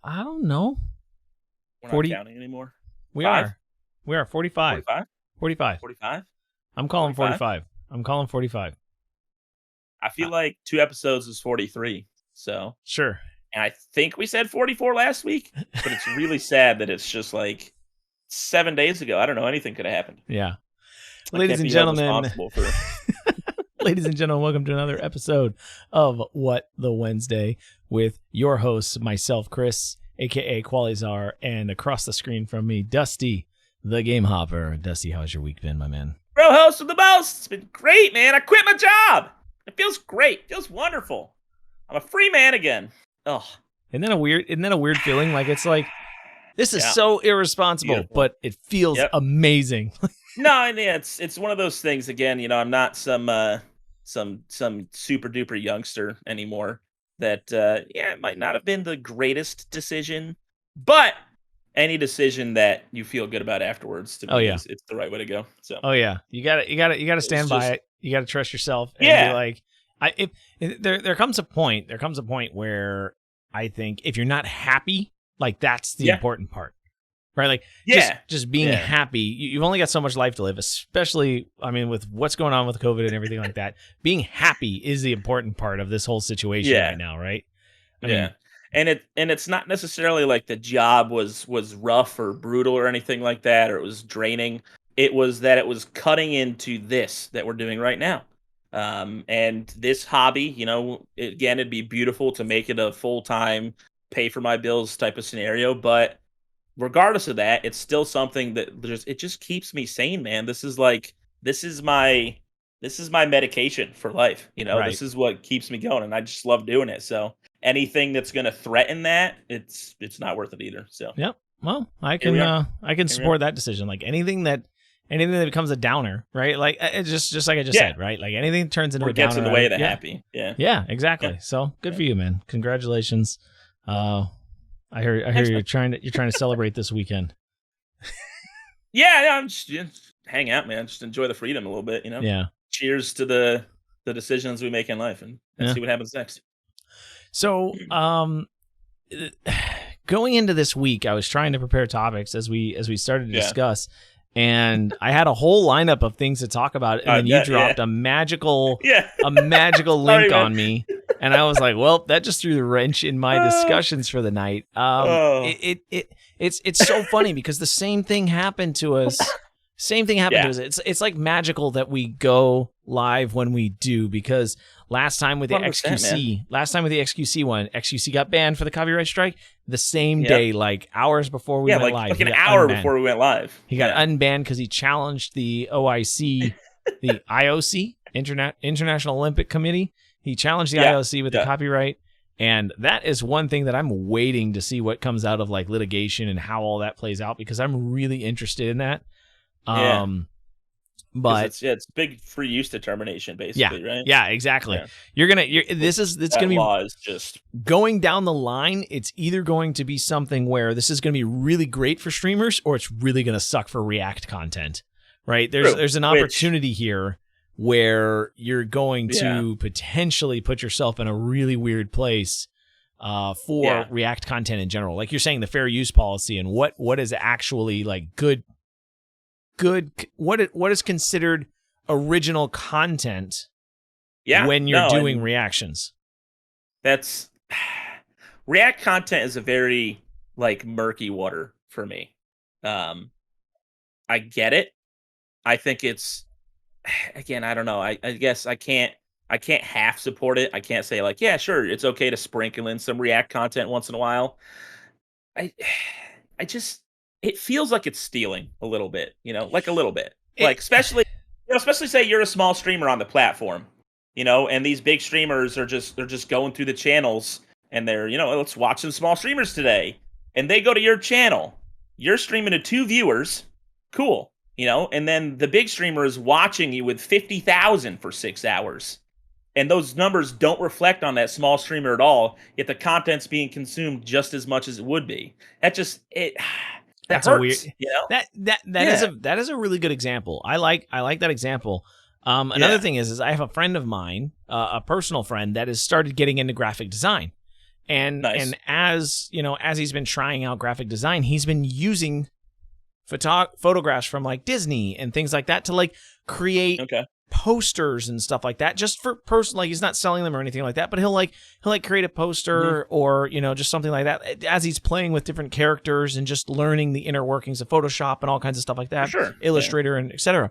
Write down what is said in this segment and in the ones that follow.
I don't know. We're 40 not counting anymore. We Five? are. We are 45. 45? 45. 45? I'm calling 45? 45. I'm calling 45. I feel like 2 episodes is 43. So, Sure. and I think we said 44 last week, but it's really sad that it's just like 7 days ago. I don't know. Anything could have happened. Yeah. I Ladies can't and be held gentlemen, responsible for. ladies and gentlemen, welcome to another episode of What the Wednesday with your hosts, myself, Chris, aka Qualizar, and across the screen from me, Dusty, the Game Hopper. Dusty, how's your week been, my man? Bro, host of the most. It's been great, man. I quit my job. It feels great. It feels wonderful. I'm a free man again. Oh, Isn't that a weird feeling? Like it's like this is Yeah. so irresponsible, Beautiful. but it feels Yep. amazing. no, and yeah, it's one of those things. Again, I'm not some super duper youngster anymore. That it might not have been the greatest decision, but any decision that you feel good about afterwards, to me, Oh, yeah. it's the right way to go. So Oh yeah, you got to stand by just- it. You got to trust yourself and Yeah. be like, there comes a point where I think if you're not happy, like that's the Yeah. important part, right? Like Yeah. just being Yeah. happy. You've only got so much life to live, especially I mean with what's going on with COVID and everything like that. Being happy is the important part of this whole situation Yeah. right now, right? I yeah. mean, And it's not necessarily like the job was rough or brutal or anything like that, or it was draining. It was that it was cutting into this that we're doing right now. And this hobby, again, it'd be beautiful to make it a full-time, pay for my bills type of scenario. But regardless of that, it's still something that it just keeps me sane, man. This is my medication for life. Right. This is what keeps me going, and I just love doing it. So anything that's going to threaten that, it's not worth it either. So Yep. Well, I Here we can are. support that decision. Like anything that becomes a downer, right? Like it's just like I just Yeah. said, right? Like anything that turns into or a downer. gets in the way of the yeah. happy. Yeah. Yeah, exactly. Yeah. So good Yeah. for you, man. Congratulations. I hear Thanks, you're trying to celebrate this weekend. Yeah, I'm just hang out, man. Just enjoy the freedom a little bit, Yeah. Cheers to the decisions we make in life, and Yeah. see what happens next. So, going into this week, I was trying to prepare topics as we started to Yeah. discuss, and I had a whole lineup of things to talk about, and then you yeah. dropped a magical Yeah. link Sorry, man. on me, and I was like, well, that just threw the wrench in my discussions for the night. Oh. It's so funny because the same thing happened to us. Yeah. It's like magical that we go live when we do, because last time with the 100%, XQC one, XQC got banned for the copyright strike the same Yep. day, like hours before we went live. like He an got hour unbanned. before we went live. He got unbanned because he challenged the OIC, the IOC, International Olympic Committee. He challenged the Yeah. IOC with the copyright. And that is one thing that I'm waiting to see what comes out of like litigation and how all that plays out, because I'm really interested in that. Yeah. But it's big free use determination, basically, right? yeah, exactly. Yeah. It's That going to be law is just going down the line. It's either going to be something where this is going to be really great for streamers, or it's really going to suck for React content, right? True. There's an opportunity here where you're going to potentially put yourself in a really weird place for React content in general. Like you're saying, the fair use policy and what is actually like good, what is considered original content when you're doing reactions. That's React content is a very like murky water for me. I get it. I think it's, again, I don't know. I guess I can't half support it. I can't say like, yeah, sure, it's okay to sprinkle in some React content once in a while. I just, it feels like it's stealing a little bit, like a little bit. Like especially say you're a small streamer on the platform, and these big streamers they're just going through the channels and they're, let's watch some small streamers today. And they go to your channel. You're streaming to 2 viewers. Cool. And then the big streamer is watching you with 50,000 for 6 hours. And those numbers don't reflect on that small streamer at all, yet the content's being consumed just as much as it would be. That That's hurts, a weird, that is a really good example. I like that example. Another thing is I have a friend of mine, a personal friend that has started getting into graphic design. And Nice. as you know, as he's been trying out graphic design, he's been using photographs from like Disney and things like that to like create posters and stuff like that, just for personal. Like he's not selling them or anything like that, but he'll create a poster or, you know, just something like that as he's playing with different characters and just learning the inner workings of Photoshop and all kinds of stuff like that, Illustrator and etc.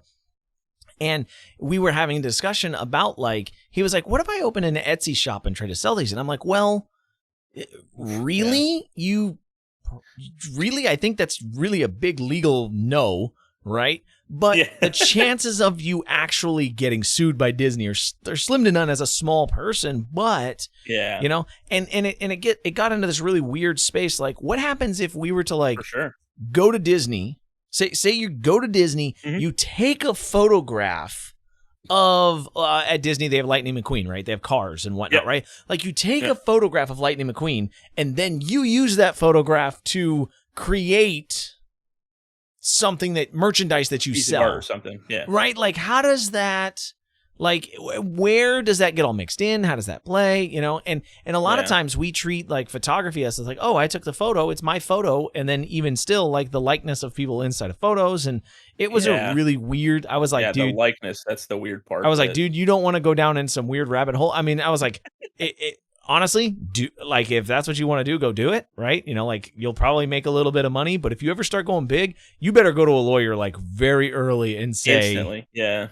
And we were having a discussion about like, he was like, what if I open an Etsy shop and try to sell these? And I'm like, well, really? I think that's really a big legal no, right? But the chances of you actually getting sued by Disney are slim to none as a small person. But you know, and it got into this really weird space. Like, what happens if we were to like go to Disney? Say you go to Disney, you take a photograph of at Disney they have Lightning McQueen, right? They have cars and whatnot, right? Like you take a photograph of Lightning McQueen and then you use that photograph to create something, that merchandise that you sell or something, right? Like how does that, like where does that get all mixed in? How does that play? You know, and a lot of times we treat like photography as like, oh, I took the photo, it's my photo, and then even still like the likeness of people inside of photos, and it was a really weird. I was like, dude, the likeness, that's the weird part. I was like, dude, you don't want to go down in some weird rabbit hole. I mean, I was like, honestly, like if that's what you want to do, go do it, right? You know, like you'll probably make a little bit of money, but if you ever start going big, you better go to a lawyer like very early and say, instantly,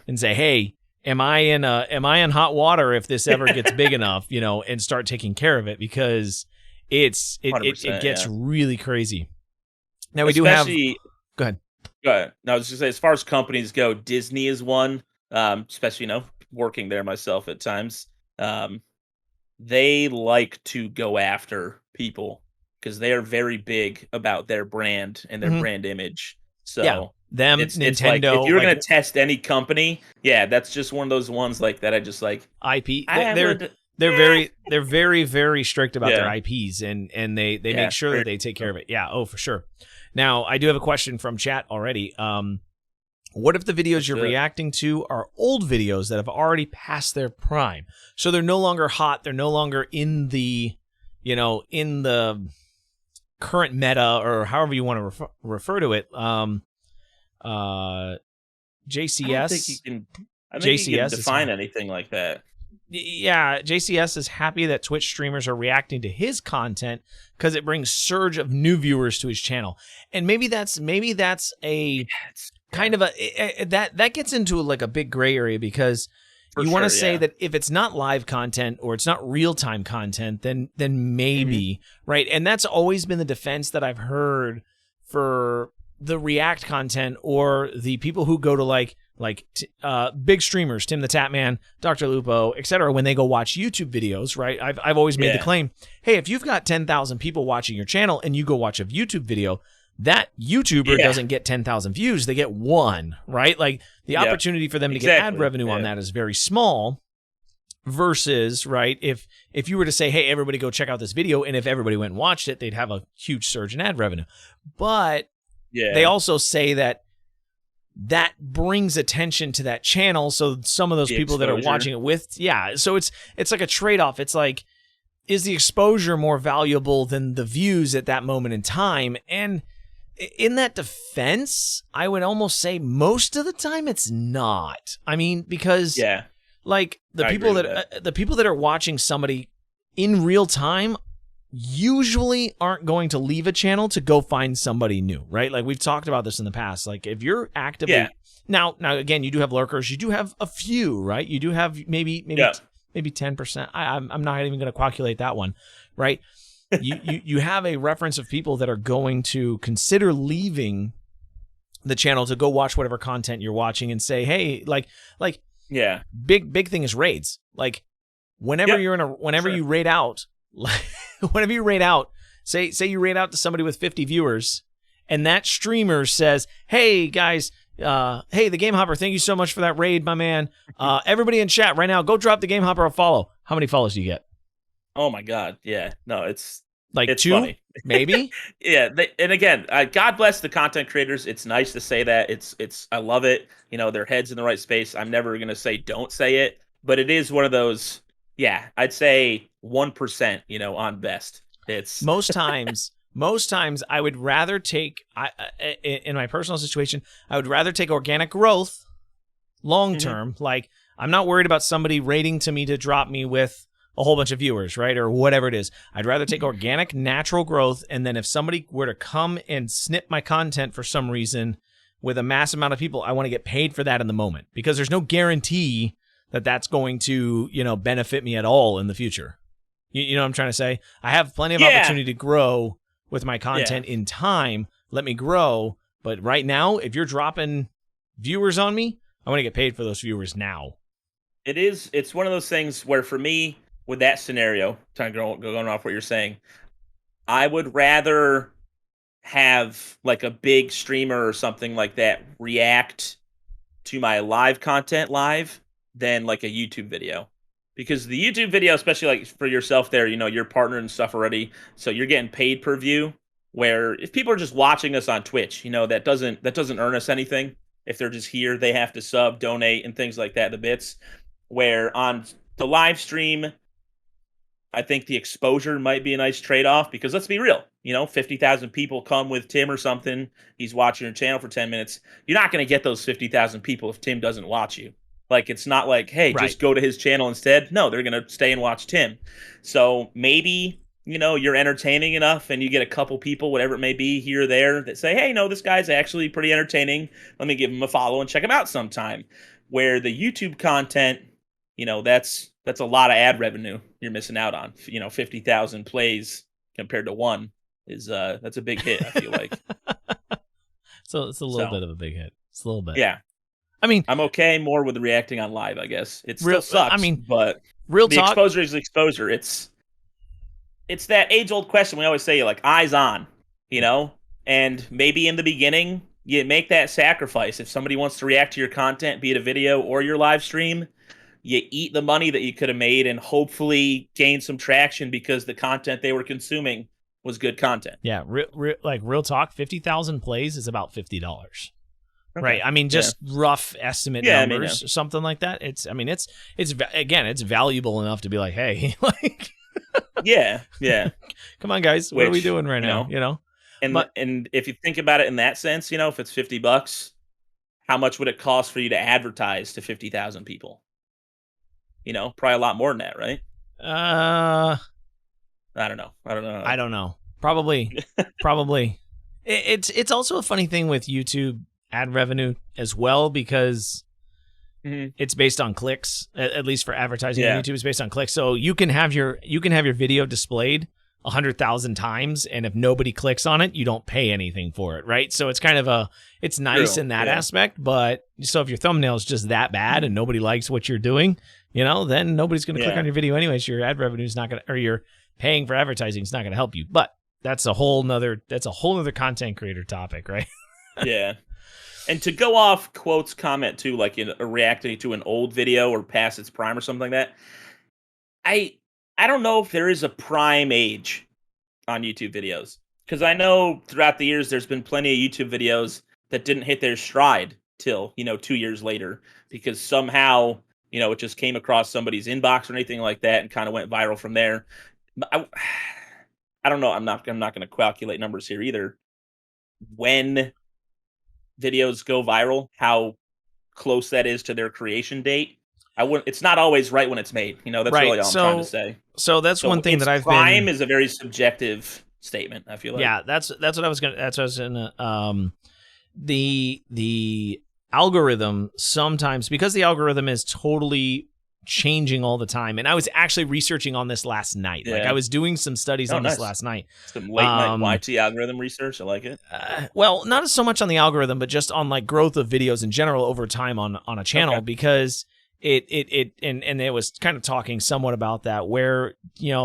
and say, hey, am I in hot water if this ever gets big enough, you know, and start taking care of it, because it gets really crazy. Now we do have. Go ahead. No, I was just say, as far as companies go, Disney is one. Especially, you know, working there myself at times. They like to go after people because they are very big about their brand and their brand image. So Nintendo. It's like, if you're going to test any company, that's just one of those ones like that. I just like IP. They're very, very strict about their IPs, and they make sure that they take care of it. Yeah. Oh, for sure. Now I do have a question from chat already. What if the videos you're reacting to are old videos that have already passed their prime? So they're no longer hot. They're no longer in the, you know, in the current meta, or however you want to refer to it. JCS. I don't think you can define anything like that. Yeah, JCS is happy that Twitch streamers are reacting to his content because it brings surge of new viewers to his channel. And maybe that's a kind of a that gets into like a big gray area, because you want to say that if it's not live content or it's not real-time content, then maybe, right? And that's always been the defense that I've heard for the React content, or the people who go to like big streamers, Tim the Tatman, Dr. Lupo, etc., when they go watch YouTube videos, right? I've always made the claim, hey, if you've got 10,000 people watching your channel and you go watch a YouTube video, that YouTuber doesn't get 10,000 views, they get one, right? Like the opportunity for them to get ad revenue on that is very small, versus, right, if you were to say, hey, everybody go check out this video, and if everybody went and watched it, they'd have a huge surge in ad revenue. But they also say that brings attention to that channel, so some of those people that are watching it with, so it's like a trade-off. It's like, is the exposure more valuable than the views at that moment in time? And in that defense, I would almost say most of the time it's not. I mean, because like the people that are watching somebody in real time usually aren't going to leave a channel to go find somebody new, right? Like we've talked about this in the past. Like if you're actively now again, you do have lurkers, you do have a few, right? You do have maybe 10%. I'm not even going to calculate that one, right? you have a reference of people that are going to consider leaving the channel to go watch whatever content you're watching and say, hey, big thing is raids. Like whenever you raid out, whenever you raid out, say you raid out to somebody with 50 viewers, and that streamer says, hey guys, hey, the Game Hopper, thank you so much for that raid, my man. Everybody in chat right now, go drop the Game Hopper a follow. How many follows do you get? Oh my God. Yeah. No, it's like it's 2, funny. Maybe. And again, God bless the content creators. It's nice to say that. I love it. You know, their head's in the right space. I'm never going to say don't say it, but it is one of those, I'd say 1%, on best. It's most times I would rather take, in my personal situation, I would rather take organic growth long term. Like, I'm not worried about somebody rating to me to drop me with a whole bunch of viewers, right? Or whatever it is. I'd rather take organic, natural growth. And then if somebody were to come and snip my content for some reason with a mass amount of people, I want to get paid for that in the moment, because there's no guarantee that that's going to, benefit me at all in the future. You know what I'm trying to say? I have plenty of opportunity to grow with my content in time. Let me grow. But right now, if you're dropping viewers on me, I want to get paid for those viewers now. It's one of those things where, for me, with that scenario, going off what you're saying, I would rather have like a big streamer or something like that react to my live content live than like a YouTube video. Because the YouTube video, especially like for yourself there, you're partnered and stuff already, so you're getting paid per view. Where if people are just watching us on Twitch, that doesn't earn us anything. If they're just here, they have to sub, donate, and things like that, the bits. Where on the live stream, I think the exposure might be a nice trade-off, because let's be real, 50,000 people come with Tim or something. He's watching your channel for 10 minutes. You're not going to get those 50,000 people if Tim doesn't watch you. Like, it's not like, hey, just go to his channel instead. No, they're going to stay and watch Tim. So maybe, you're entertaining enough and you get a couple people, whatever it may be, here or there, that say, hey, no, this guy's actually pretty entertaining. Let me give him a follow and check him out sometime. Where the YouTube content, that's a lot of ad revenue you're missing out on. 50,000 plays compared to one is that's a big hit, I feel like. So it's a little bit of a big hit. It's a little bit. Yeah. I mean, I'm okay more with reacting on live, I guess. It still sucks. But real the talk, exposure is the exposure. It's that age-old question we always say, like, eyes on, And maybe in the beginning, you make that sacrifice. If somebody wants to react to your content, be it a video or your live stream, you eat the money that you could have made and hopefully gain some traction because the content they were consuming was good content. Yeah, real talk, 50,000 plays is about $50. Okay. Right. I mean, just rough estimate numbers, something like that. It's valuable enough to be like, hey, like, yeah. Come on, guys, what are we doing right now? And if you think about it in that sense, if it's $50, how much would it cost for you to advertise to 50,000 people? Probably a lot more than that, right? I don't know. Probably. It's also a funny thing with YouTube ad revenue as well, because it's based on clicks. At least for advertising on YouTube, it's based on clicks. So you can have your video displayed 100,000 times, and if nobody clicks on it, you don't pay anything for it, right? So it's kind of it's nice in that aspect. But so if your thumbnail is just that bad and nobody likes what you're doing, then nobody's going to click on your video anyways. Your ad revenue is not going to, or your paying for advertising is not going to help you. But that's a whole nother content creator topic, right? Yeah. And to go off Quote's comment too, like reacting to an old video or past its prime or something like that, I don't know if there is a prime age on YouTube videos, because I know throughout the years there's been plenty of YouTube videos that didn't hit their stride till 2 years later, because somehow it just came across somebody's inbox or anything like that and kind of went viral from there. But I don't know. I'm not going to calculate numbers here either. When videos go viral, how close that is to their creation date. It's not always right when it's made. That's really all I'm trying to say. So that's one thing that I've prime is a very subjective statement, I feel like. Yeah, that's what I was gonna the algorithm sometimes, because the algorithm is totally changing all the time. And I was actually researching on this last night. Yeah. Like, I was doing some studies on this last night. Some late night YT algorithm research. I like it. Well, not so much on the algorithm, but just on like growth of videos in general over time on a channel, because it was kind of talking somewhat about that, where,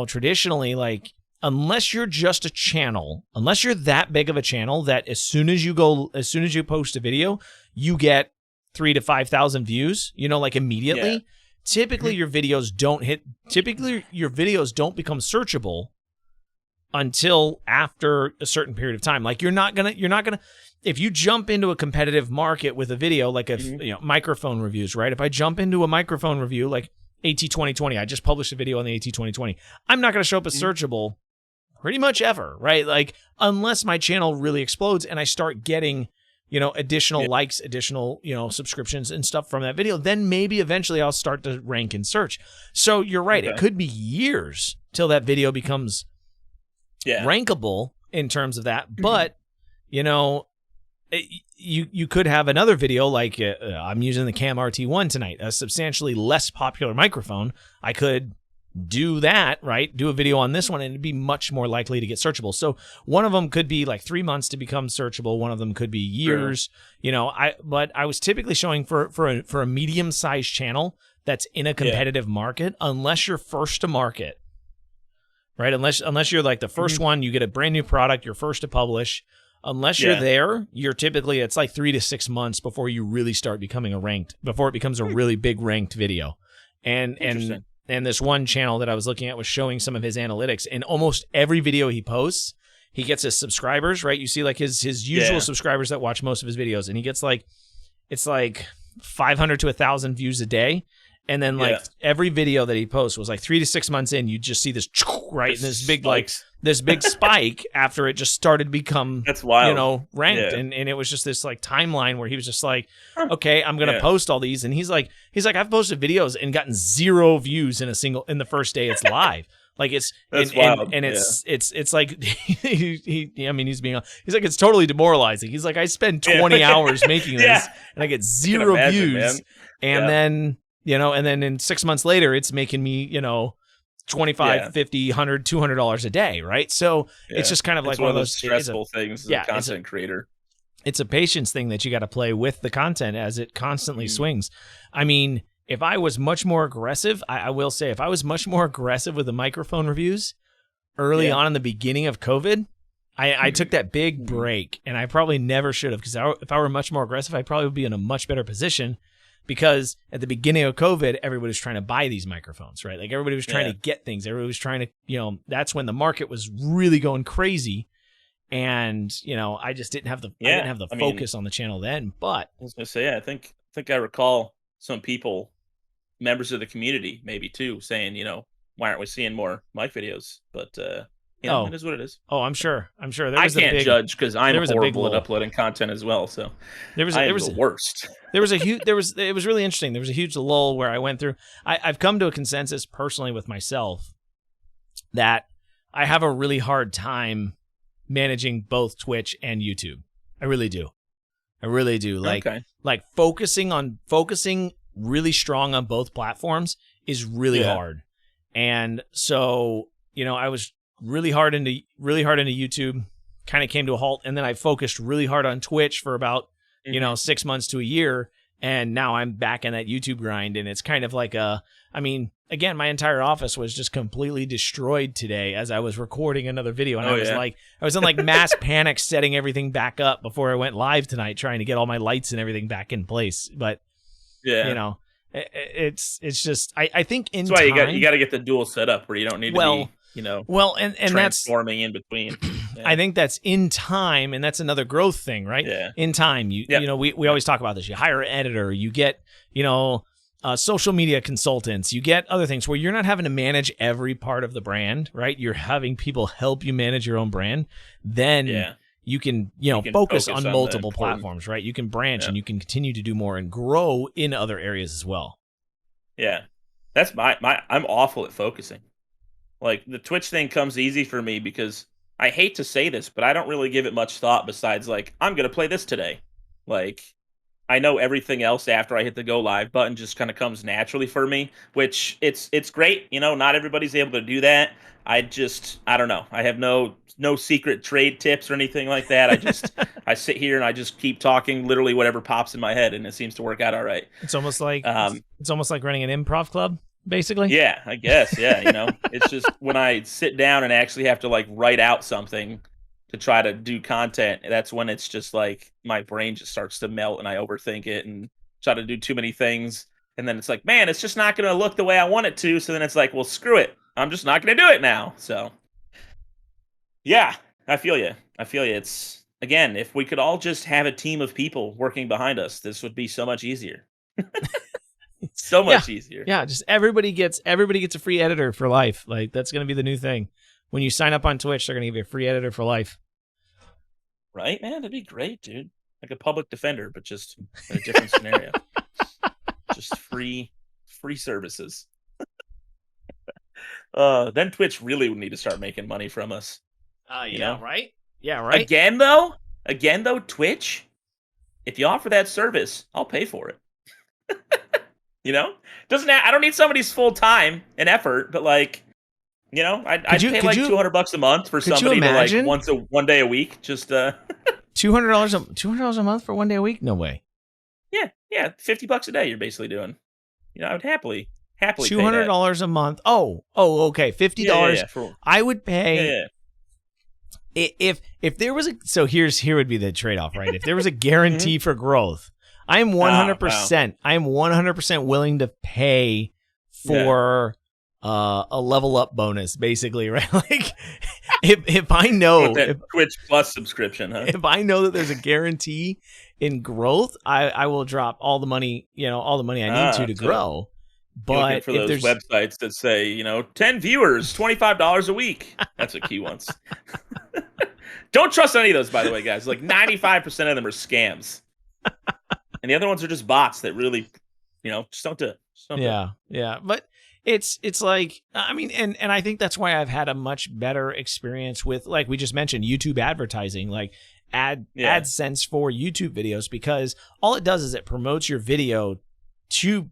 traditionally, like, unless you're just a channel, unless you're that big of a channel that as soon as you post a video, you get 3,000 to 5,000 views, like immediately. Yeah. Typically your videos don't become searchable until after a certain period of time. Like, you're not gonna, if you jump into a competitive market with a video, like if, microphone reviews, right? If I jump into a microphone review, like, AT 2020. I just published a video on the AT 2020. I'm not going to show up as searchable pretty much ever, right? Like, unless my channel really explodes and I start getting, additional likes, additional, subscriptions and stuff from that video, then maybe eventually I'll start to rank in search. So you're right. Okay. It could be years till that video becomes rankable in terms of that. But, you could have another video like I'm using the Cam RT1 tonight, a substantially less popular microphone. I could do that, right? Do a video on this one and it'd be much more likely to get searchable. So one of them could be like 3 months to become searchable. One of them could be years, but I was typically showing for a medium-sized channel that's in a competitive market, unless you're first to market, right? Unless you're like the first one, you get a brand new product, you're first to publish. Unless you're there, you're typically, it's like 3 to 6 months before you really start becoming before it becomes a really big ranked video. And this one channel that I was looking at was showing some of his analytics. And almost every video he posts, he gets his subscribers, right? You see like his usual subscribers that watch most of his videos. And he gets it's like 500 to 1,000 views a day. And then every video that he posts was like 3 to 6 months in, you just see this, right? And this big spike after it just started to become, that's wild, ranked. And it was just this like timeline where he was just like, okay, I'm going to post all these. And he's like, I've posted videos and gotten 0 views in the first day it's live. Like it's wild. And it's like he's like, it's totally demoralizing. He's like, I spend 20 hours making this and I get 0 views. And then and then in 6 months later, it's making me, $25, $50, $100, $200 a day, right? So it's just kind of like one of those stressful things as a content creator. It's a patience thing that you got to play with the content as it constantly swings. I mean, if I was much more aggressive, I will say, if I was much more aggressive with the microphone reviews early on in the beginning of COVID, I took that big break, and I probably never should have, because if I were much more aggressive, I'd probably be in a much better position. Because at the beginning of COVID, everybody was trying to buy these microphones, right? Like everybody was trying to get things. Everybody was trying to, that's when the market was really going crazy. And, I just didn't have the focus on the channel then. But I was going to say, I think I recall some people, members of the community, maybe too, saying, why aren't we seeing more mic videos? But it is what it is. Oh, I'm sure. I can't judge because I'm horrible at uploading content as well. So there was the worst. It was really interesting. There was a huge lull where I went through. I've come to a consensus personally with myself that I have a really hard time managing both Twitch and YouTube. I really do. Like focusing really strong on both platforms is really hard. And so, I was really hard into YouTube, kind of came to a halt, and then I focused really hard on Twitch for about 6 months to a year, and now I'm back in that YouTube grind. And it's kind of like again, my entire office was just completely destroyed today as I was recording another video, and I was in like mass panic setting everything back up before I went live tonight, trying to get all my lights and everything back in place. But it's just I think in that's why time, you got to get the dual setup where you don't need to be and transforming in between. I think that's in time, and that's another growth thing, right? In time, we always talk about this. You hire an editor, you get social media consultants, you get other things where you're not having to manage every part of the brand, right? You're having people help you manage your own brand. Then you can focus on multiple platforms, right? You can branch and you can continue to do more and grow in other areas as well. Yeah, that's I'm awful at focusing. Like the Twitch thing comes easy for me because I hate to say this, but I don't really give it much thought besides like, I'm going to play this today. Like I know everything else after I hit the go live button just kind of comes naturally for me, which it's great. Not everybody's able to do that. I don't know. I have no secret trade tips or anything like that. I sit here and I just keep talking literally whatever pops in my head, and it seems to work out all right. It's almost like running an improv club. Basically, yeah, I guess, it's just when I sit down and actually have to like write out something to try to do content, that's when it's just like my brain just starts to melt and I overthink it and try to do too many things, and then it's like, man, it's just not going to look the way I want it to. So then it's like, well, screw it, I'm just not going to do it now. So yeah, I feel you. It's, again, if we could all just have a team of people working behind us, this would be so much easier. So much easier. Yeah, just everybody gets a free editor for life. Like that's gonna be the new thing. When you sign up on Twitch, they're gonna give you a free editor for life. Right, man? That'd be great, dude. Like a public defender, but just in a different scenario. Just free services. Then Twitch really would need to start making money from us. Right? Yeah, right. Again though, Twitch, if you offer that service, I'll pay for it. I don't need somebody's full time and effort, but like, I'd pay like $200 a month for somebody to like one day a week. Just $200 a month for 1 day a week? No way. Yeah, $50 a day. You're basically doing. I would happily. $200 a month. Oh, okay, $50. Yeah, I would pay. If there was so here would be the trade off, right? If there was a guarantee for growth, I am 100%. I am 100% willing to pay for a level up bonus, basically, right? Like if I know Twitch Plus subscription, huh? If I know that there's a guarantee in growth, I will drop all the money, all the money I need to grow. But for those websites that say, 10 viewers, $25 a week. That's what key wants. Don't trust any of those, by the way, guys. Like 95% of them are scams. And the other ones are just bots that really, just don't do it. Yeah. But it's like, I mean, and I think that's why I've had a much better experience with, like we just mentioned, YouTube advertising, like AdSense for YouTube videos, because all it does is it promotes your video to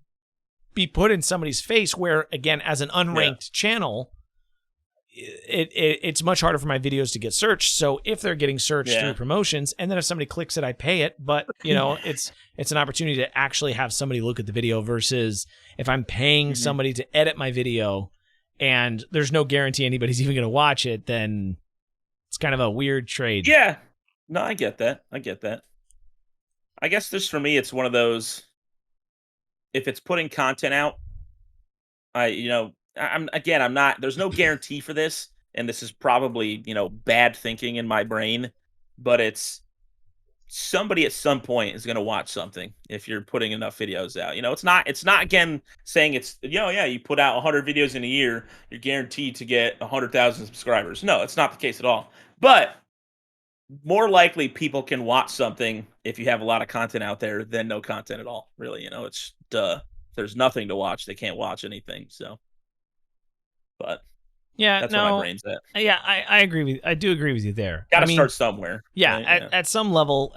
be put in somebody's face, where again, as an unranked channel, it's much harder for my videos to get searched. So if they're getting searched through promotions, and then if somebody clicks it, I pay it. But it's an opportunity to actually have somebody look at the video, versus if I'm paying somebody to edit my video and there's no guarantee anybody's even going to watch it, then it's kind of a weird trade. Yeah, no, I get that. I guess just for me, it's one of those. If it's putting content out, I'm not, there's no guarantee for this, and this is probably, bad thinking in my brain, but it's somebody at some point is going to watch something if you're putting enough videos out. It's not again saying it's, you put out 100 videos in a year, you're guaranteed to get 100,000 subscribers. No, it's not the case at all. But more likely people can watch something if you have a lot of content out there than no content at all. Really, it's if there's nothing to watch, they can't watch anything. So, but that's where my brain's at. Yeah, I agree with. I do agree with you there. Got to start somewhere. Yeah, right? At some level,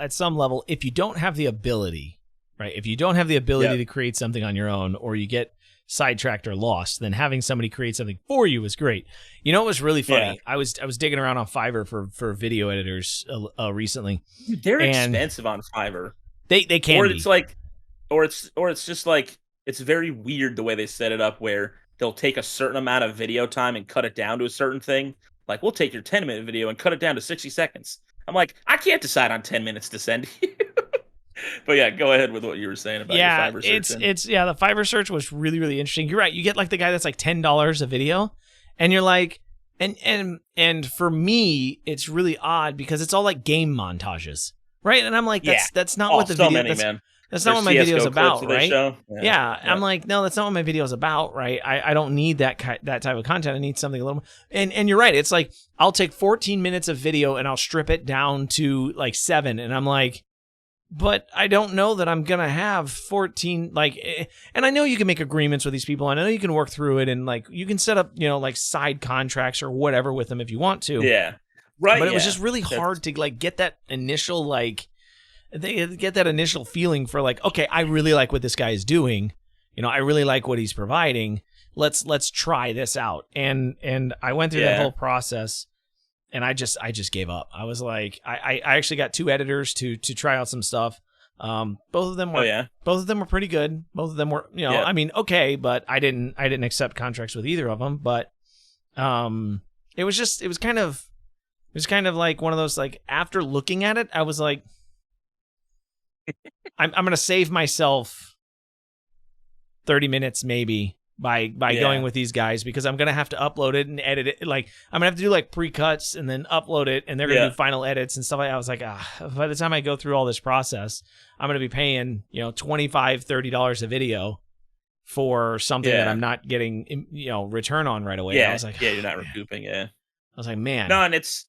if you don't have the ability, right? If you don't have the ability to create something on your own, or you get sidetracked or lost, then having somebody create something for you is great. It was really funny. I was digging around on Fiverr for video editors recently. Dude, they're expensive on Fiverr. They can be. It's like, or it's just like, it's very weird the way they set it up, where they'll take a certain amount of video time and cut it down to a certain thing. Like, we'll take your 10-minute video and cut it down to 60 seconds. I'm like, I can't decide on 10 minutes to send you. But yeah, go ahead with what you were saying about your Fiverr search. The Fiverr search was really, really interesting. You're right. You get like the guy that's like $10 a video, and you're like, and for me, it's really odd because it's all like game montages, right? And I'm like, that's not what the video. That's not what my video is about, right? Yeah. I'm like, no, that's not what my video is about, right? I don't need that type of content. I need something a little more. And you're right. It's like, I'll take 14 minutes of video and I'll strip it down to like 7, and I'm like, but I don't know that I'm going to have 14, and I know you can make agreements with these people. I know you can work through it, and like, you can set up, like side contracts or whatever with them if you want to. Yeah. Right. But it was just really hard to like get that initial, feeling for like, okay, I really like what this guy is doing. I really like what he's providing. Let's try this out. And I went through that whole process. And I just gave up. I was like, I actually got 2 editors to try out some stuff. Both of them were pretty good. Both of them were, I mean, okay, but I didn't accept contracts with either of them. But it was kind of like one of those, like, after looking at it, I was like, I'm gonna save myself 30 minutes maybe by going with these guys, because I'm going to have to upload it and edit it. Like, I'm going to have to do like pre-cuts and then upload it, and they're going to do final edits and stuff like that. I was like, by the time I go through all this process, I'm going to be paying, $25, $30 a video. for something that I'm not getting, return on right away. Yeah, I was like, you're not recouping. Yeah, I was like, man. no, and it's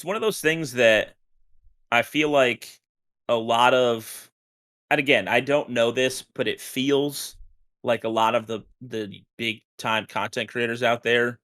one of those things that I feel like a lot of, and again, I don't know this, but it feels like a lot of the big time content creators out there,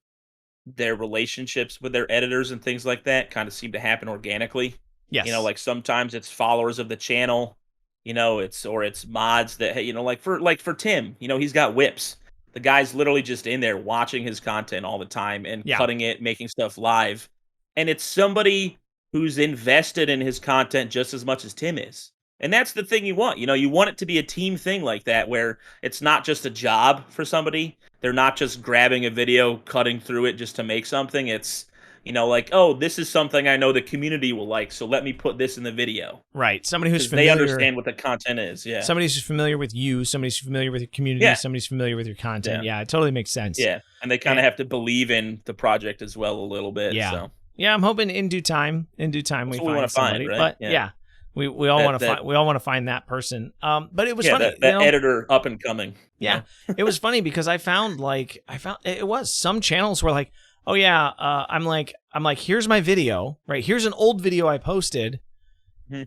their relationships with their editors and things like that kind of seem to happen organically. Yes. Like sometimes it's followers of the channel, it's mods that, hey, like for Tim, he's got whips. The guy's literally just in there watching his content all the time and cutting it, making stuff live. And it's somebody who's invested in his content just as much as Tim is. And that's the thing you want. You want it to be a team thing like that, where it's not just a job for somebody. They're not just grabbing a video, cutting through it just to make something. It's, like, oh, this is something I know the community will like, so let me put this in the video. Right. Somebody who's familiar. They understand what the content is. Yeah. Somebody who's familiar with you. Somebody who's familiar with your community. Yeah. Somebody's familiar with your content. Yeah, it totally makes sense. Yeah. And they kind of have to believe in the project as well a little bit. Yeah. So. Yeah, I'm hoping in due time we find somebody. Right? But yeah. We all want to find that person. But it was funny. That editor up and coming. Yeah. It was funny because I found it was some channels were like, oh yeah, I'm like, here's my video, right? Here's an old video I posted. Mm-hmm.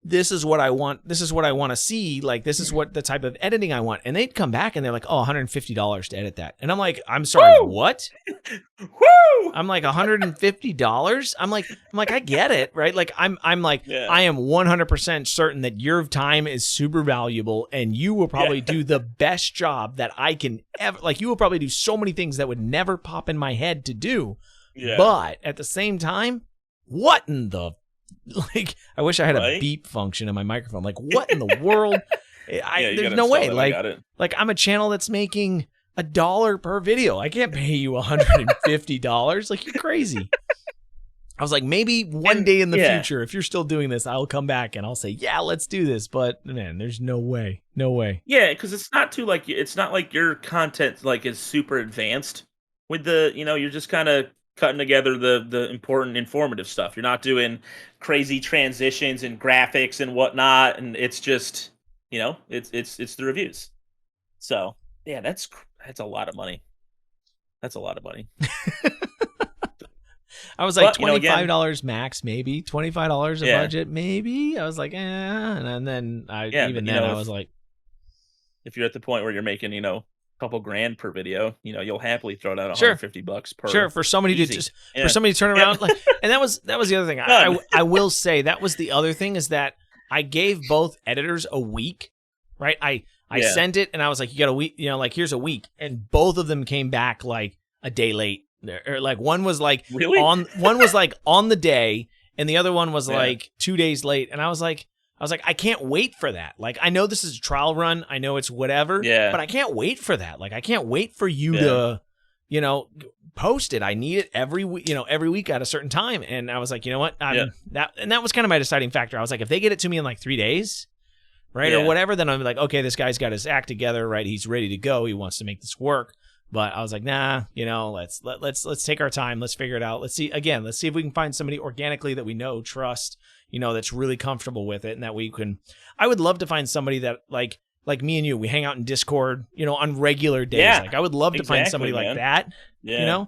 This is what I want. This is what I want to see. Like, this is what the type of editing I want. And they'd come back and they're like, oh, $150 to edit that. And I'm like, I'm sorry, woo! What? Woo! I'm like, $150? I'm like, I get it, right? Like, I'm like, I am 100% certain that your time is super valuable and you will probably do the best job that I can ever, like, you will probably do so many things that would never pop in my head to do. Yeah. But at the same time, what in the, like, I wish I had a beep function in my microphone. Like, what in the world? There's no way. Like, I'm a channel that's making $1 per video. I can't pay you $150. Like, you're crazy. I was like, maybe one day in the future, if you're still doing this, I'll come back and I'll say, yeah, let's do this. But man, there's no way. No way. Yeah, because it's not like your content like is super advanced with the, you're just kind of cutting together the important informative stuff. You're not doing crazy transitions and graphics and whatnot, and it's just it's the reviews. So yeah, that's a lot of money. That's a lot of money. I was like, $25 max, maybe $25 a budget, maybe. I was like, and then I was like, if you're at the point where you're making couple grand per video, you'll happily throw down $150 per. Sure, for somebody for somebody to turn around, like, and that was the other thing. I will say that was the other thing is that I gave both editors a week, right? I sent it and I was like, you got a week, like, here's a week, and both of them came back like a day late, or like one was like one was like on the day, and the other one was like 2 days late, and I was like, I can't wait for that. Like, I know this is a trial run. I know it's whatever. Yeah. But I can't wait for that. Like, I can't wait for you to, post it. I need it every week, every week at a certain time. And I was like, you know what? That was kind of my deciding factor. I was like, if they get it to me in like 3 days, right, or whatever, then I'm like, okay, this guy's got his act together, right? He's ready to go. He wants to make this work. But I was like, nah, let's take our time. Let's figure it out. Let's see if we can find somebody organically that we know, trust, that's really comfortable with it, and that we can. I would love to find somebody that like me and you, we hang out in Discord, on regular days. Yeah, like, I would love to find somebody like that. Yeah.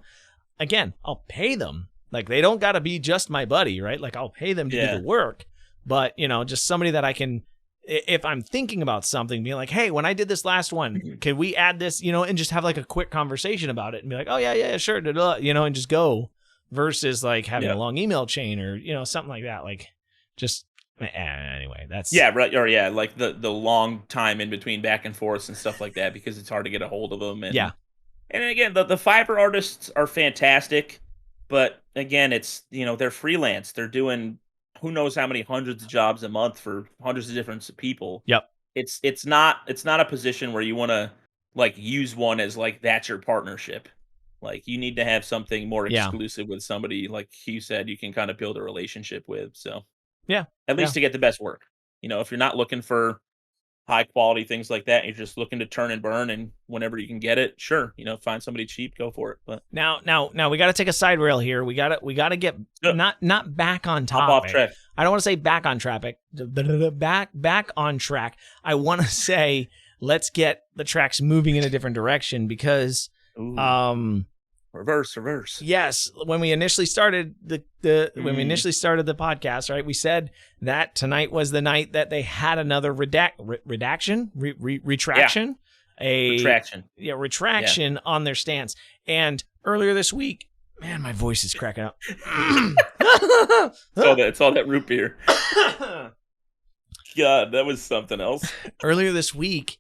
Again, I'll pay them. Like, they don't got to be just my buddy, right? Like, I'll pay them to do the work, but just somebody that I can. If I'm thinking about something, being like, hey, when I did this last one, could we add this, and just have like a quick conversation about it and be like, oh yeah, sure, and just go, versus like having a long email chain or, something like that. Like, just anyway, that's right. Or like the long time in between back and forth and stuff like that, because it's hard to get a hold of them. And, and again, the Fiverr artists are fantastic, but again, it's, they're freelance. They're doing who knows how many hundreds of jobs a month for hundreds of different people. Yep. It's not a position where you want to like use one as like that's your partnership. Like, you need to have something more exclusive with somebody, like you said, you can kind of build a relationship with. So at least to get the best work. If you're not looking for high quality things like that, you're just looking to turn and burn, and whenever you can get it, sure, find somebody cheap, go for it. But now we got to take a side rail here. We got to get not back on topic. Off track. I don't want to say back on track. Back on track. I want to say let's get the tracks moving in a different direction because reverse. Yes, when we initially started the podcast, right? We said that tonight was the night that they had another retraction on their stance. And earlier this week, man, my voice is cracking up. It's all that root beer. God, that was something else. Earlier this week,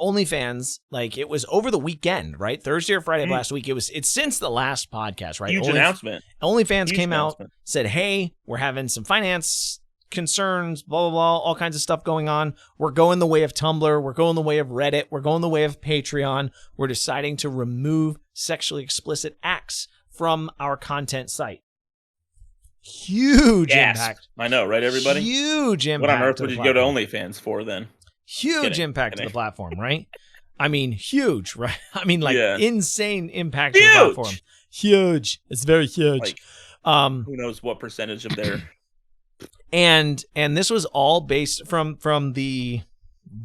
OnlyFans, like it was over the weekend, right? Thursday or Friday of last week. It's since the last podcast, right? Huge announcement. OnlyFans came out, said, hey, we're having some finance concerns, blah, blah, blah, all kinds of stuff going on. We're going the way of Tumblr. We're going the way of Reddit. We're going the way of Patreon. We're deciding to remove sexually explicit acts from our content site. Huge impact. I know, right, everybody? Huge impact. What on earth would you go to OnlyFans for then? Huge impact to the platform, right? I mean, huge, right? I mean, like insane impact to the platform. Huge. It's very huge. Like, who knows what percentage of their and this was all based from the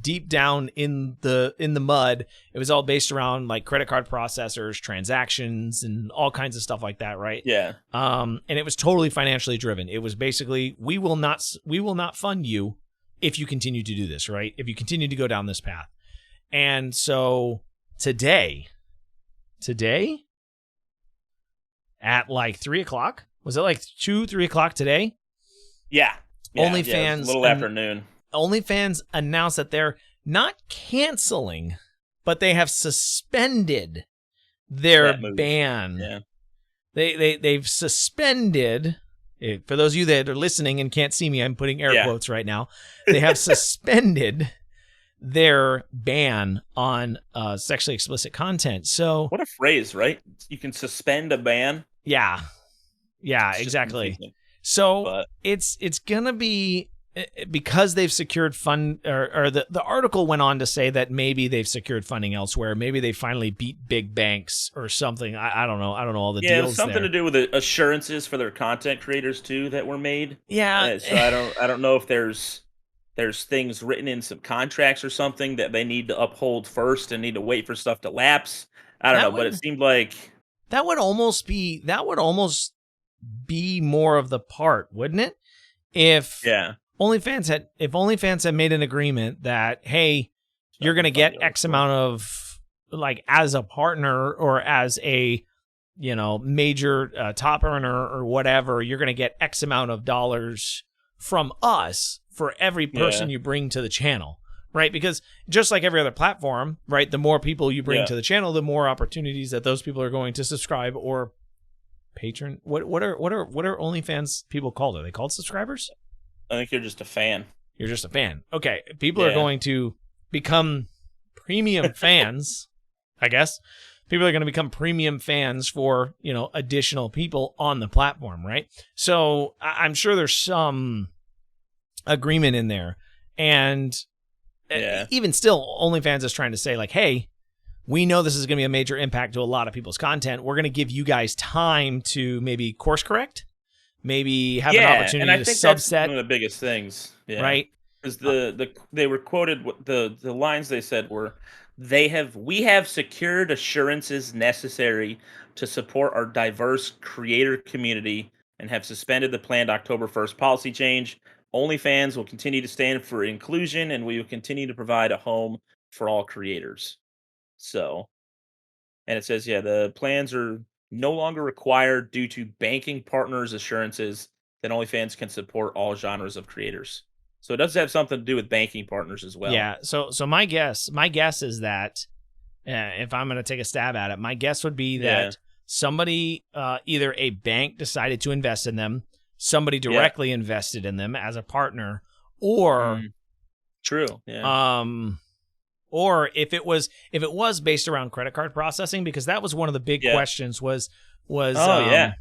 deep down in the mud. It was all based around like credit card processors, transactions, and all kinds of stuff like that, right? Yeah. And it was totally financially driven. It was basically we will not fund you if you continue to do this, right? If you continue to go down this path. And so today at like 3:00, was it like 2-3 o'clock today? Yeah. OnlyFans, a little afternoon. OnlyFans announced that they're not canceling, but they have suspended their ban. Yeah. They've suspended. For those of you that are listening and can't see me, I'm putting air quotes right now. They have suspended their ban on sexually explicit content. So what a phrase, right? You can suspend a ban. Yeah, exactly. So it's gonna be because they've secured fund, or the article went on to say that maybe they've secured funding elsewhere. Maybe they finally beat big banks or something. I don't know. I don't know all the deals. Yeah, something to do with the assurances for their content creators too that were made. Yeah. So I don't know if there's things written in some contracts or something that they need to uphold first and need to wait for stuff to lapse. I don't know, but it seemed like that would almost be more of the part, wouldn't it? If OnlyFans had made an agreement that, hey, you're going to get X amount of, like, as a partner or as a, major top earner or whatever, you're going to get X amount of dollars from us for every person you bring to the channel, right? Because just like every other platform, right, the more people you bring to the channel, the more opportunities that those people are going to subscribe or patron. What are OnlyFans people called? Are they called subscribers? I think you're just a fan. You're just a fan. Okay. People are going to become premium fans, I guess. People are going to become premium fans for, additional people on the platform, right? So I'm sure there's some agreement in there. And even still, OnlyFans is trying to say, like, hey, we know this is going to be a major impact to a lot of people's content. We're going to give you guys time to maybe course correct, maybe have an opportunity and I to think subset. That's one of the biggest things, right? Because they were quoted, the lines they said were, we have secured assurances necessary to support our diverse creator community and have suspended the planned October 1st policy change. OnlyFans will continue to stand for inclusion, and we will continue to provide a home for all creators. So, and it says, the plans are no longer required due to banking partners' assurances that OnlyFans can support all genres of creators. So it does have something to do with banking partners as well. Yeah. So my guess is that if I'm going to take a stab at it, my guess would be that somebody, either a bank decided to invest in them, somebody directly invested in them as a partner, or or if it was based around credit card processing, because that was one of the big questions was the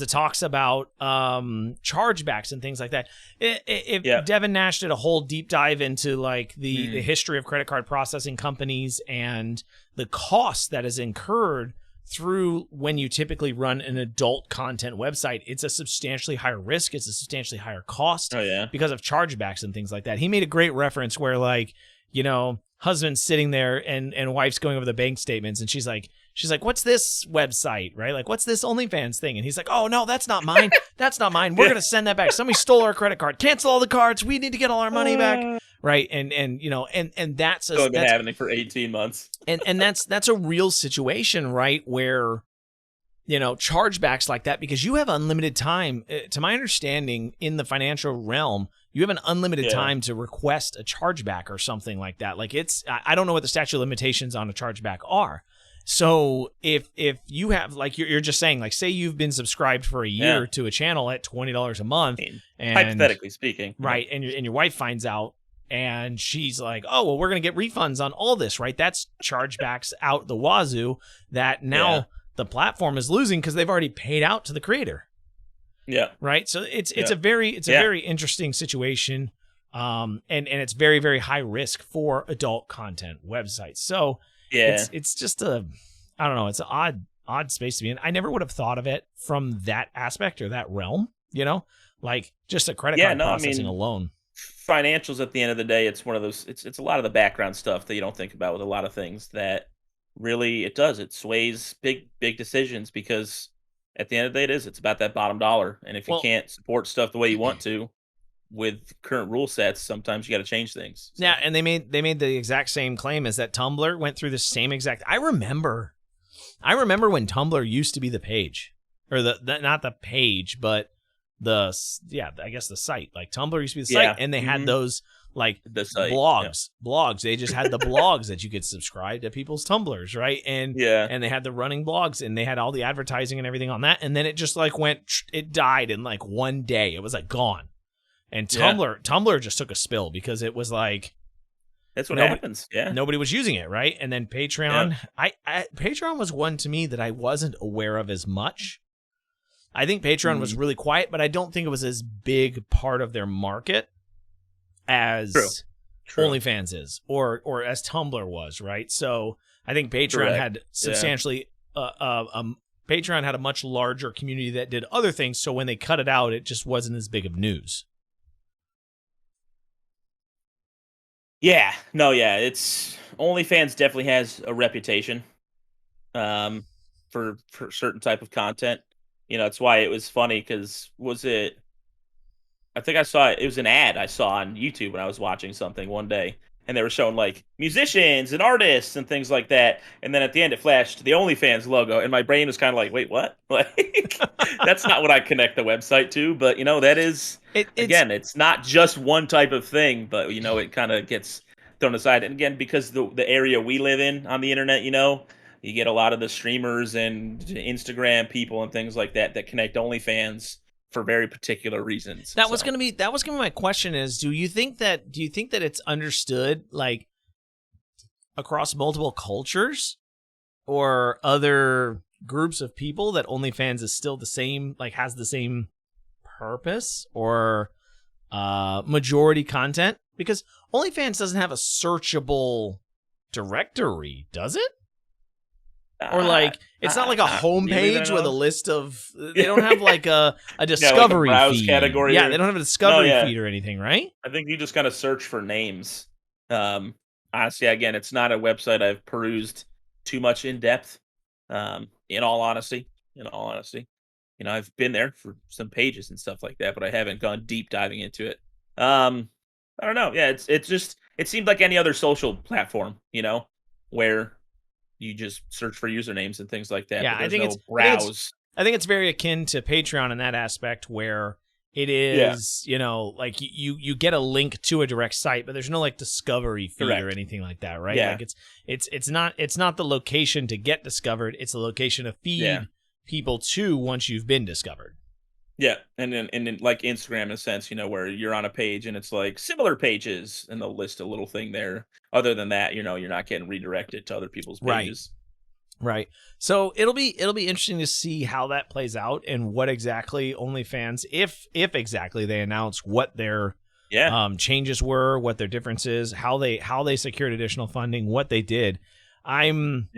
talks about chargebacks and things like that. If Devin Nash did a whole deep dive into like the history of credit card processing companies and the cost that is incurred through when you typically run an adult content website, it's a substantially higher risk. It's a substantially higher cost because of chargebacks and things like that. He made a great reference where, like, you know, husband's sitting there and wife's going over the bank statements, and she's like, what's this website, right? Like, what's this OnlyFans thing? And he's like, oh, no, that's not mine. That's not mine. We're going to send that back. Somebody stole our credit card. Cancel all the cards. We need to get all our money back. Right. And you know, and that's been happening for 18 months. And that's a real situation, right? Where, you know, chargebacks like that, because you have unlimited time, to my understanding, in the financial realm, you have an unlimited time to request a chargeback or something like that. Like, I don't know what the statute of limitations on a chargeback are. So if you have, like, you're just saying, like, say you've been subscribed for a year to a channel at $20 a month, and hypothetically speaking, right, and your wife finds out, and she's like, oh, well, we're going to get refunds on all this, right? That's chargebacks out the wazoo that now the platform is losing because they've already paid out to the creator. Yeah. Right. So it's a very interesting situation. And it's very, very high risk for adult content websites. So it's just I don't know, it's an odd space to be in. I never would have thought of it from that aspect or that realm, you know, like just a credit card processing alone. Financials, at the end of the day, it's one of those, it's a lot of the background stuff that you don't think about with a lot of things that really it sways big decisions, because at the end of the day, it's about that bottom dollar. And if you can't support stuff the way you want to with current rule sets, sometimes you got to change things. So. Yeah. And they made the exact same claim as that Tumblr went through the same exact. I remember when Tumblr used to be the page, or not the page, but I guess the site. Like, Tumblr used to be the site, and they had those, like, the site, blogs. They just had the blogs that you could subscribe to people's Tumblrs, right? And they had the running blogs, and they had all the advertising and everything on that. And then it just like it died in like one day. It was like gone. And Tumblr just took a spill because it was like, that's what happens. Yeah, nobody was using it, right? And then Patreon, Patreon was one to me that I wasn't aware of as much. I think Patreon was really quiet, but I don't think it was as big part of their market as OnlyFans is, or as Tumblr was, right? So I think Patreon had substantially, Patreon had a much larger community that did other things. So when they cut it out, it just wasn't as big of news. Yeah, it's OnlyFans definitely has a reputation, for certain type of content. You know, that's why it was funny, because I think I saw it was an ad I saw on YouTube when I was watching something one day, and they were showing like musicians and artists and things like that, and then at the end it flashed the OnlyFans logo, and my brain was kind of like, wait, what? Like, that's not what I connect the website to, but you know, that is, it's not just one type of thing, but you know, it kind of gets thrown aside. And again, because the area we live in on the internet, you know, you get a lot of the streamers and Instagram people and things like that connect OnlyFans for very particular reasons. That was gonna be my question. Is do you think that it's understood, like, across multiple cultures or other groups of people, that OnlyFans is still the same, like, has the same purpose or majority content? Because OnlyFans doesn't have a searchable directory, does it? Or like, it's not like a homepage with a list of, they don't have like a discovery like a feed. Category. Yeah, they don't have a discovery feed or anything, right? I think you just kind of search for names. Honestly, again, it's not a website I've perused too much in depth. In all honesty, you know, I've been there for some pages and stuff like that, but I haven't gone deep diving into it. I don't know. Yeah, it seemed like any other social platform, you know, where you just search for usernames and things like that. Yeah, I think it's browse. I think it's very akin to Patreon in that aspect, where it is, you know, like you get a link to a direct site, but there's no like discovery feed or anything like that, right? Yeah. Like it's not the location to get discovered; it's the location to feed people to once you've been discovered. Yeah, and then like Instagram in a sense, you know, where you're on a page and it's like similar pages, and they'll list a little thing there. Other than that, you know, you're not getting redirected to other people's pages. Right. So it'll be interesting to see how that plays out, and what exactly OnlyFans, if exactly they announce what their changes were, what their differences, how they secured additional funding, what they did. I'm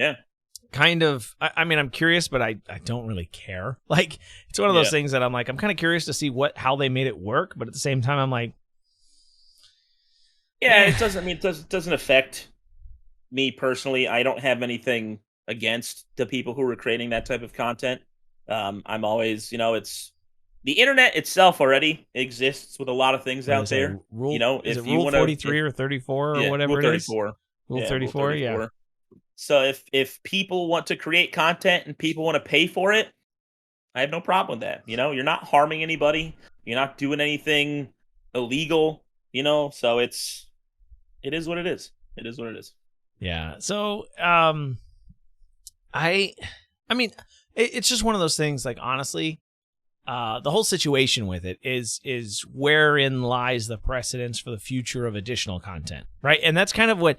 kind of, I mean, I'm curious, but I don't really care. Like, it's one of those things that I'm like, I'm kind of curious to see how they made it work, but at the same time, I'm like, it doesn't affect me personally. I don't have anything against the people who are creating that type of content. I'm always, it's the internet itself already exists with a lot of things out there. Is it Rule 43 or 34 or whatever Rule 34. it is? Rule 34, yeah. So if people want to create content and people want to pay for it, I have no problem with that. You're not harming anybody. You're not doing anything illegal, so it is what it is. It is what it is. Yeah. So, I mean, it's just one of those things, like, honestly, the whole situation with it is wherein lies the precedence for the future of additional content, right? And that's kind of what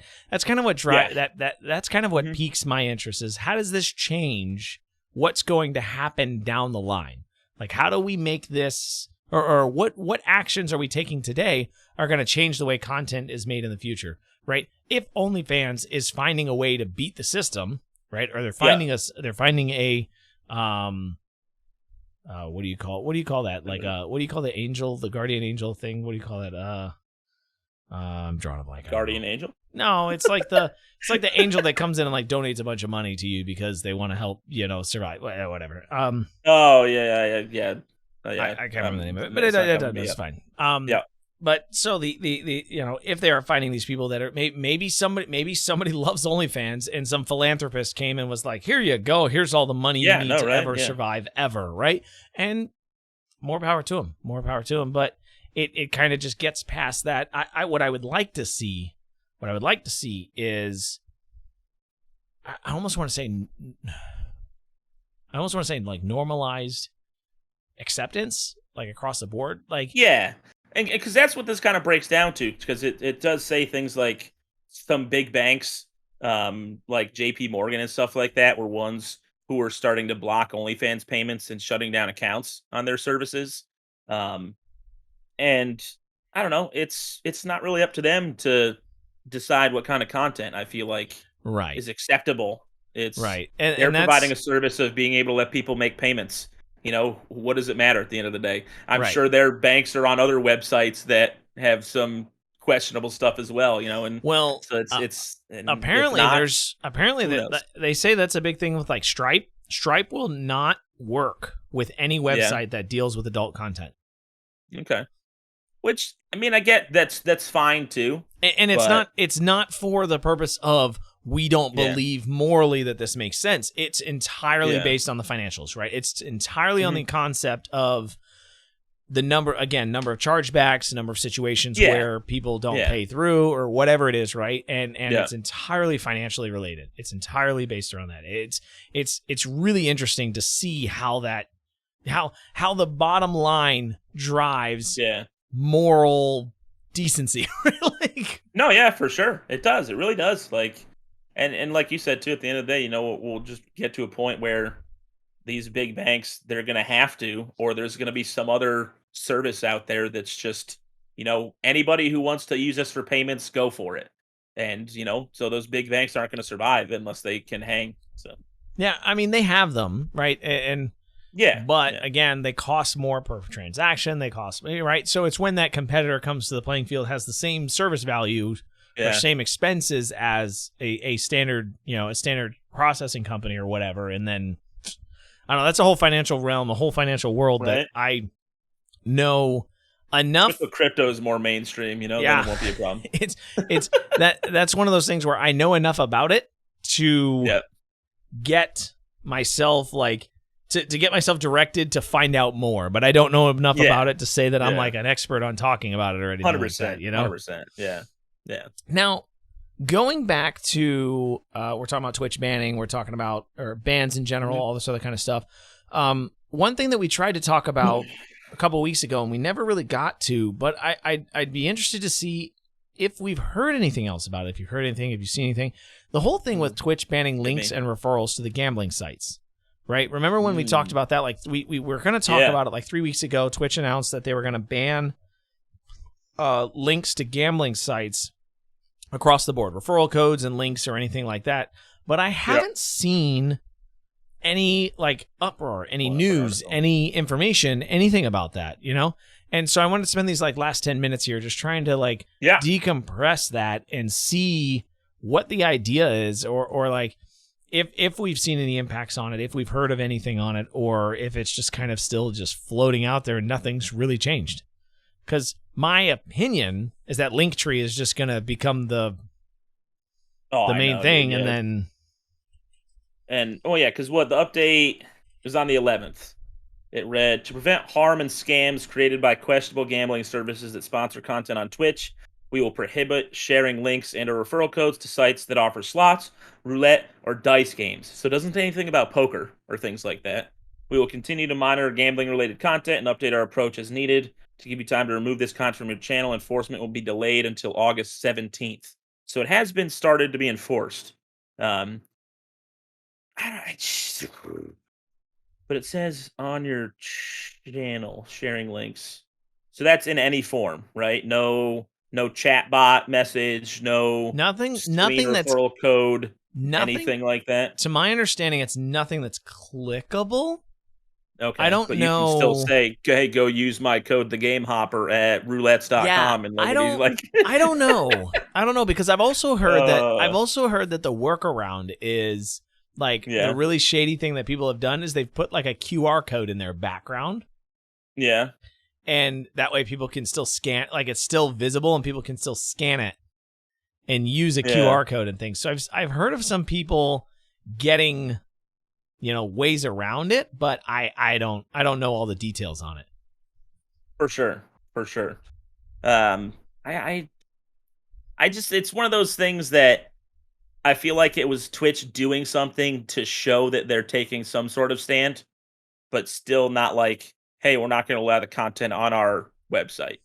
piques my interest is, how does this change what's going to happen down the line? Like, how do we make this, or what actions are we taking today are going to change the way content is made in the future, right? If OnlyFans is finding a way to beat the system, right? Or they're finding what do you call that? Like, what do you call the guardian angel thing? What do you call that? I'm drawing a blank. Guardian angel? No, it's like the angel that comes in and like donates a bunch of money to you because they want to help, survive, whatever. Oh yeah. I can't remember the name of it, but it's fine. But so the if they are finding these people that are maybe somebody loves OnlyFans and some philanthropist came and was like, here you go, here's all the money you need to ever survive ever, right? And more power to them. But it kind of just gets past that. What I would like to see is, I almost want to say like normalized acceptance, like across the board, like And because that's what this kind of breaks down to, because it does say things like some big banks, like JP Morgan and stuff like that, were ones who were starting to block OnlyFans payments and shutting down accounts on their services. And I don't know, it's not really up to them to decide what kind of content I feel like is acceptable. It's right. They're providing a service of being able to let people make payments. What does it matter at the end of the day? I'm sure their banks are on other websites that have some questionable stuff as well, and so it's apparently they say that's a big thing with like Stripe. Stripe will not work with any website that deals with adult content. Okay. Which, I mean, I get that's fine too. And it's not for the purpose of, we don't believe morally that this makes sense. It's entirely based on the financials, right? It's entirely on the concept of the number of chargebacks, number of situations where people don't pay through or whatever it is, right? And it's entirely financially related. It's entirely based around that. It's really interesting to see how how the bottom line drives moral decency. No, yeah, for sure. It does. It really does. Like, and like you said too, at the end of the day, we'll just get to a point where these big banks, they're going to have to, or there's going to be some other service out there that's just, anybody who wants to use us for payments, go for it. And, so those big banks aren't going to survive unless they can hang. So, yeah, I mean, they have them, right? And again, they cost more per transaction. They cost, right? So it's when that competitor comes to the playing field, has the same service value or same expenses as a standard, a standard processing company or whatever. And then, I don't know, that's a whole financial realm, a whole financial world that I know enough. If the crypto is more mainstream, then it won't be a problem. It's that's one of those things where I know enough about it to get myself to get myself directed to find out more, but I don't know enough about it to say that I'm like an expert on talking about it or anything 100%, like that, 100%. Yeah. Now, going back to, we're talking about Twitch banning, we're talking about bans in general, all this other kind of stuff. One thing that we tried to talk about a couple weeks ago and we never really got to, but I'd be interested to see if we've heard anything else about it. If you've heard anything, if you've seen anything, the whole thing with Twitch banning links and referrals to the gambling sites, right? Remember when we talked about that? Like we were going to talk about it like 3 weeks ago. Twitch announced that they were going to ban links to gambling sites across the board, referral codes and links or anything like that. but I haven't seen any like uproar, any news, any information, anything about that, you know? And so I wanted to spend these like last 10 minutes here just trying to like decompress that and see what the idea is, or like if we've seen any impacts on it, if we've heard of anything on it, or if it's just kind of still just floating out there and nothing's really changed. Because my opinion is that Linktree is just going to become the main thing, and then... And, because the update was on the 11th. It read, to prevent harm and scams created by questionable gambling services that sponsor content on Twitch, we will prohibit sharing links and or referral codes to sites that offer slots, roulette, or dice games. So it doesn't say anything about poker or things like that. We will continue to monitor gambling-related content and update our approach as needed. To give you time to remove this content from your channel, enforcement will be delayed until August 17th. So it has been started to be enforced. But it says on your channel sharing links. So that's in any form, right? No chat bot message, nothing that's referral code, anything like that. To my understanding, it's nothing that's clickable. Okay, I don't know. You can still say, "Hey, go use my code, the Game Hopper, at roulettes.com." And I don't know. I don't know, because I've also heard that the workaround is like the really shady thing that people have done is they've put like a QR code in their background. Yeah. And that way people can still scan, like it's still visible and people can still scan it and use a QR code and things. So I've heard of some people getting, ways around it, but I don't know all the details on it. For sure. I just, it's one of those things that I feel like it was Twitch doing something to show that they're taking some sort of stand, but still not like, hey, we're not going to allow the content on our website.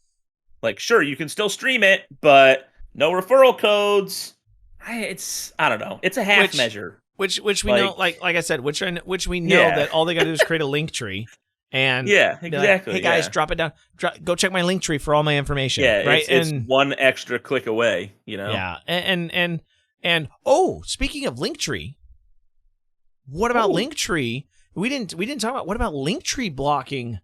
Like, sure, you can still stream it, but no referral codes. I don't know. It's a half measure. Which we know, like I said, which we know that all they got to do is create a link tree. And exactly. Like, hey guys, drop it down. Go check my link tree for all my information. Yeah, right. It's one extra click away. Yeah, and speaking of Linktree, what about Linktree? We didn't talk about what about Linktree blocking?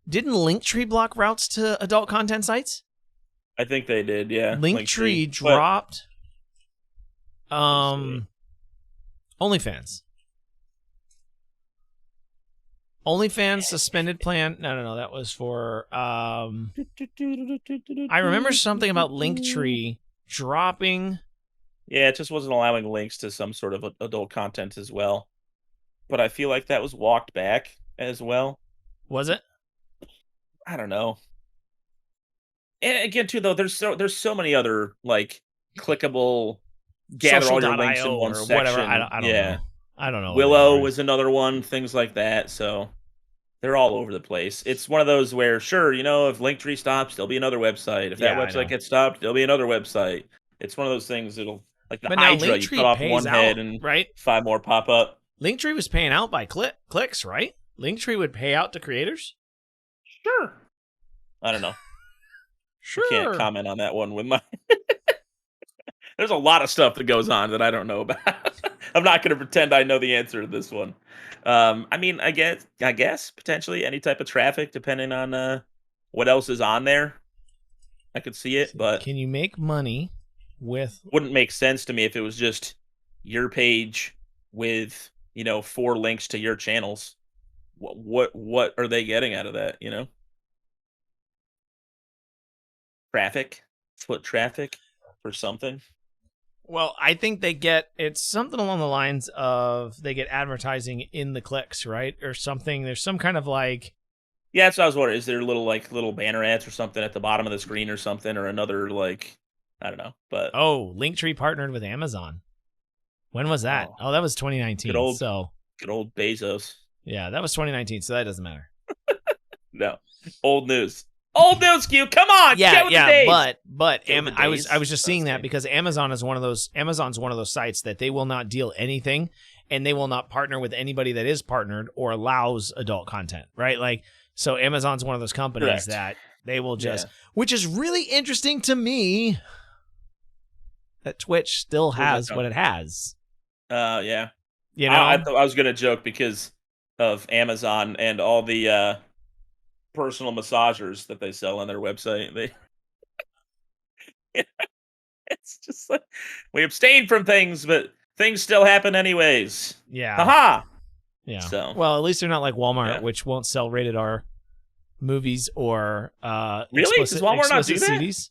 Didn't Linktree block routes to adult content sites? I think they did. Yeah, Linktree dropped. OnlyFans suspended plan. No, that was for. I remember something about Linktree dropping. Yeah, it just wasn't allowing links to some sort of adult content as well. But I feel like that was walked back as well. Was it? I don't know. And again, too, though, there's so many other like clickable gather all your links in one section. Whatever. I don't know. I don't know. Willow is another one. Things like that. So they're all over the place. It's one of those where, sure, if Linktree stops, there'll be another website. If that website gets stopped, there'll be another website. It's one of those things that'll like the Hydra. You cut off one head and 5 more pop up. Linktree was paying out by clicks, right? Linktree would pay out to creators? Sure. I don't know. Sure. I can't comment on that one with my... There's a lot of stuff that goes on that I don't know about. I'm not going to pretend I know the answer to this one. I mean, I guess potentially any type of traffic, depending on what else is on there. I could see it, but... Can you make money with... Wouldn't make sense to me if it was just your page with... 4 links to your channels. What are they getting out of that? Traffic, foot traffic, or something. Well, I think it's something along the lines of they get advertising in the clicks, right, or something. There's some kind of like. Yeah, that's what I was wondering. Is there little banner ads or something at the bottom of the screen or something, or another I don't know, but Linktree partnered with Amazon. When was that? Oh, that was 2019. Good old Bezos. Yeah, that was 2019, so that doesn't matter. No, old news. Old news, Q. Come on, but I was just seeing that because Amazon's one of those sites that they will not deal anything, and they will not partner with anybody that is partnered or allows adult content, right? Like, so Amazon's one of those companies that they will just, which is really interesting to me. That Twitch still has what it has. Yeah. You know? I thought I was gonna joke because of Amazon and all the personal massagers that they sell on their website. They it's just like we abstain from things, but things still happen anyways. Yeah. Haha. Yeah. So well, at least they're not like Walmart, yeah. which won't sell rated R movies or Really? Does Walmart not do that? CDs.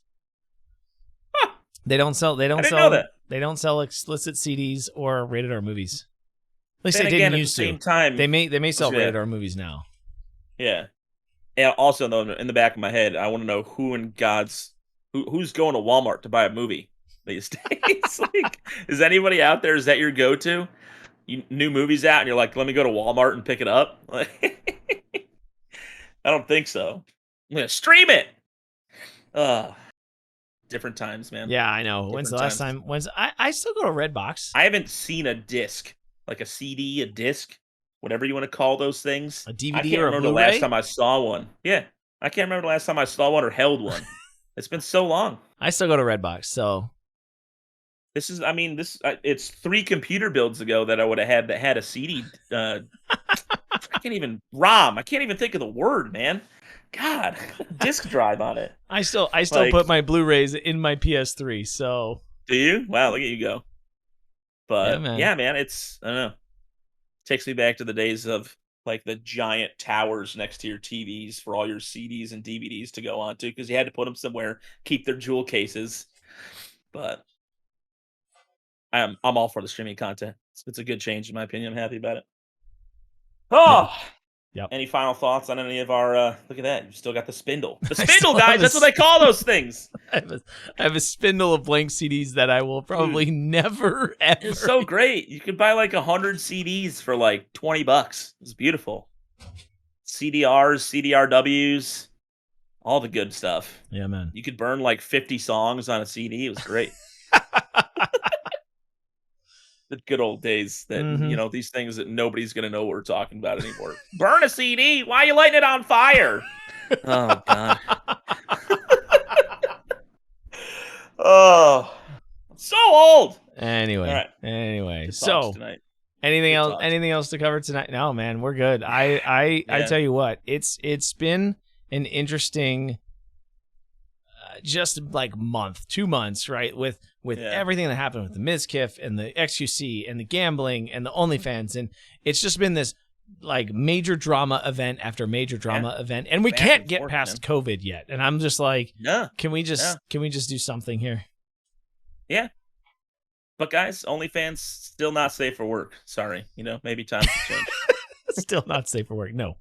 Huh. They don't sell. They I don't didn't sell. know that. They don't sell explicit CDs or rated R movies. At least Then they again, didn't at used the same to. time, They may sell yeah. rated R movies now. Yeah. And also, though, in the back of my head, I want to know who's going to Walmart to buy a movie these days. Like, is anybody out there? Is that your go-to? New movies out, and you're like, let me go to Walmart and pick it up. I don't think so. I'm gonna stream it. Different times, man. Yeah, I know. Different When's the last time? I still go to Redbox. I haven't seen a disc, like a CD, a disc, whatever you want to call those things. A DVD I can't or a remember Blu-ray? the last time I saw one. Yeah, I can't remember the last time I saw one or held one. It's been so long. I still go to Redbox, so it's 3 computer builds ago that I would have had that had a CD. I can't even ROM. I can't even think of the word, man. God, disk drive on it. I still put my Blu-rays in my PS3. So do you? Wow, look at you go. But yeah, man, it's I don't know. Takes me back to the days of like the giant towers next to your TVs for all your CDs and DVDs to go onto because you had to put them somewhere, keep their jewel cases. But I'm all for the streaming content. It's a good change in my opinion. I'm happy about it. Oh, yep. Any final thoughts on any of our? Look at that! You still got the spindle. The spindle, guys. That's what they call those things. I have a spindle of blank CDs that I will probably never ever. It's so great. You could buy like 100 CDs for like $20. It's beautiful. CDRs, CDRWs, all the good stuff. Yeah, man. You could burn like 50 songs on a CD. It was great. The good old days that, these things that nobody's going to know what we're talking about anymore. Burn a CD. Why are you lighting it on fire? Oh, God. Oh, I'm so old. Anyway. So tonight. Anything else to cover tonight? No, man, we're good. I tell you what, it's been an interesting just like 2 months, right? With everything that happened with the Mizkif and the XQC and the gambling and the OnlyFans, and it's just been this like major drama event after major drama event, and we can't get past COVID yet. And I'm just like, can we just do something here? Yeah. But guys, OnlyFans still not safe for work. Sorry, maybe time to change. Still not safe for work. No,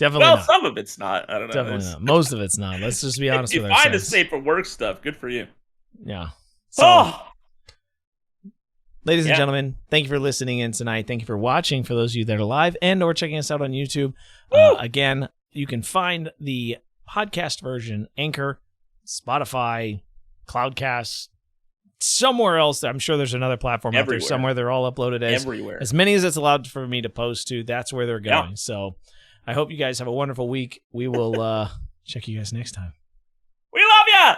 definitely not. Some of it's not. I don't know. Definitely not. Most of it's not. Let's just be honest with ourselves. If you find the safe for work stuff, good for you. Yeah. So, ladies and gentlemen, thank you for listening in tonight. Thank you for watching for those of you that are live and or checking us out on YouTube. Again, you can find the podcast version, Anchor, Spotify, Cloudcast, somewhere else. I'm sure there's another platform out there somewhere. They're all uploaded as many as it's allowed for me to post to. That's where they're going. So I hope you guys have a wonderful week. We will check you guys next time. We love ya.